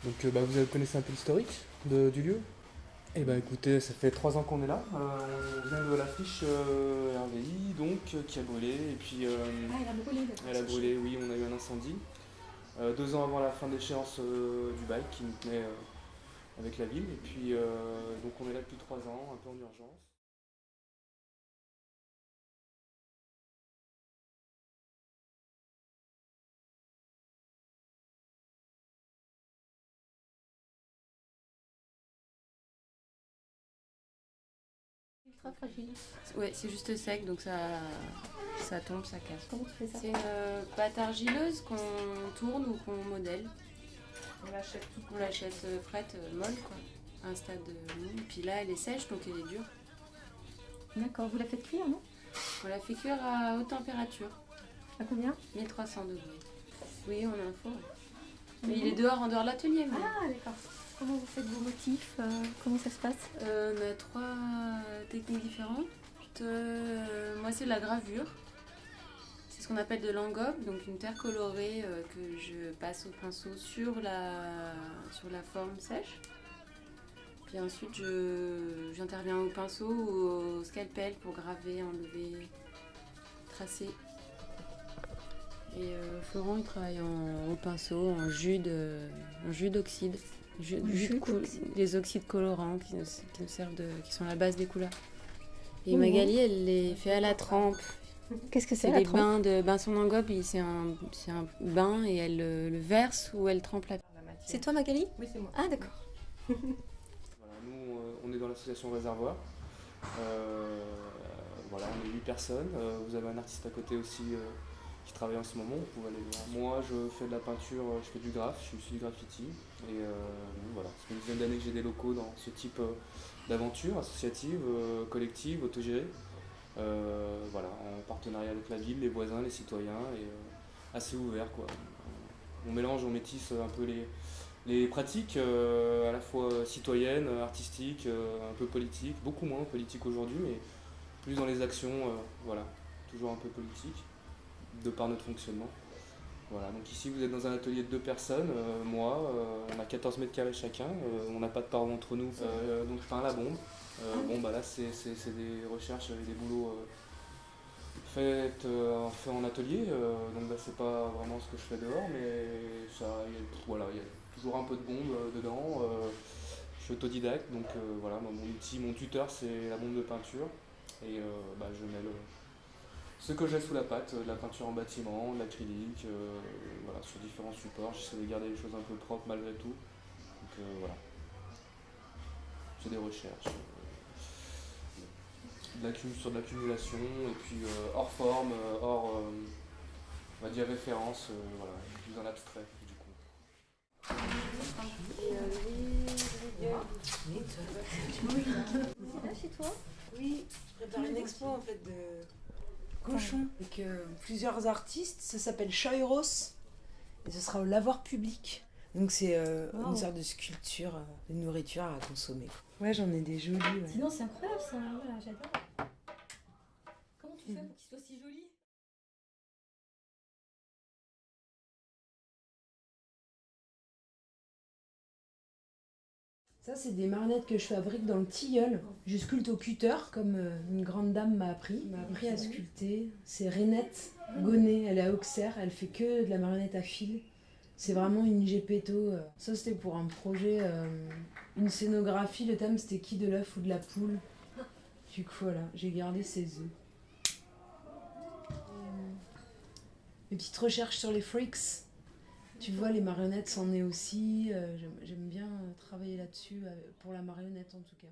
Donc vous connaissez un peu l'historique du lieu? Eh ben écoutez, ça fait 3 ans qu'on est là. On vient de la friche RVI, donc, qui a brûlé. Et puis Ah, il a brûlé, d'accord, elle a c'est chiant. brûlé, oui, on a eu un incendie. 2 ans avant la fin d'échéance du bail qui nous tenait avec la ville. Et puis donc on est là depuis 3 ans, un peu en urgence. Ultra fragile. Ouais, c'est juste sec, donc ça tombe, ça casse. Comment tu fais ça? C'est une pâte argileuse qu'on tourne ou qu'on modèle. On l'achète frette, molle, quoi. À un stade mou. Puis là, elle est sèche, donc elle est dure. D'accord, vous la faites cuire, non? On la fait cuire à haute température, À combien? 1300 degrés. Oui, on a un four. Mais il est dehors, en dehors de l'atelier. Mais... Ah, d'accord. Comment vous faites vos motifs? Comment ça se passe? On a 3 techniques différentes. Moi, c'est de la gravure. C'est ce qu'on appelle de l'engobe, donc une terre colorée que je passe au pinceau sur la forme sèche. Puis ensuite, j'interviens au pinceau ou au scalpel pour graver, enlever, tracer. Et Florent, il travaille au pinceau en jus d'oxyde. Les oxydes colorants qui nous servent qui sont la base des couleurs. Et Magali, elle les fait à la trempe. Qu'est-ce que c'est C'est la des trempe? son engobe, c'est un bain et elle le verse ou elle trempe la matière. C'est toi, Magali? Oui, c'est moi. Ah, d'accord. Voilà, nous on est dans l'association Réservoir. Voilà, on est 8 personnes. Vous avez un artiste à côté aussi qui travaille en ce moment, vous pouvez aller le voir. Moi je fais de la peinture, je fais du graphe, je suis aussi du graffiti. Et voilà, ça fait une dizaine d'années que j'ai des locaux dans ce type d'aventure associative, collective, autogérée. Voilà, en partenariat avec la ville, les voisins, les citoyens, et assez ouvert quoi. On mélange, on métisse un peu les pratiques à la fois citoyennes, artistiques, un peu politiques, beaucoup moins politiques aujourd'hui, mais plus dans les actions, voilà, toujours un peu politique, de par notre fonctionnement. Voilà, donc ici vous êtes dans un atelier de 2 personnes, moi, on a 14 mètres carrés chacun, on n'a pas de parents entre nous, donc je peins la bombe. Bon bah là c'est des recherches et des boulots fait en atelier, donc bah, c'est pas vraiment ce que je fais dehors, mais ça, voilà, il y a toujours un peu de bombe dedans. Je suis autodidacte, donc voilà, mon outil, mon tuteur, c'est la bombe de peinture, et bah, je mets ce que j'ai sous la pâte, de la peinture en bâtiment, de l'acrylique, voilà, sur différents supports. J'essaie de garder les choses un peu propres malgré tout, donc voilà, c'est des recherches. Sur de l'accumulation et puis hors forme, hors on va dire référence, voilà, plus en abstrait du coup. C'est là chez toi? Oui, je prépare une expo en fait de cochons avec plusieurs artistes. Ça s'appelle Choiros et ce sera au lavoir public. Donc c'est Wow. une sorte de sculpture de nourriture à consommer. Ouais, j'en ai des jolis. Ouais. Sinon, c'est incroyable ça. Voilà, j'adore. Comment tu fais pour qu'il soit si joli? Ça, c'est des marionnettes que je fabrique dans le tilleul. Je sculpte au cutter, comme une grande dame m'a appris. Elle m'a appris à sculpter. C'est Renette Gonnet, elle est à Auxerre, elle fait que de la marionnette à fil. C'est vraiment une gepetto. Ça, c'était pour un projet, une scénographie. Le thème, c'était qui, de l'œuf ou de la poule. Du coup, voilà, j'ai gardé ses œufs. Mes petites recherches sur les freaks. Tu vois, les marionnettes, c'en est aussi. J'aime bien travailler là-dessus, pour la marionnette en tout cas.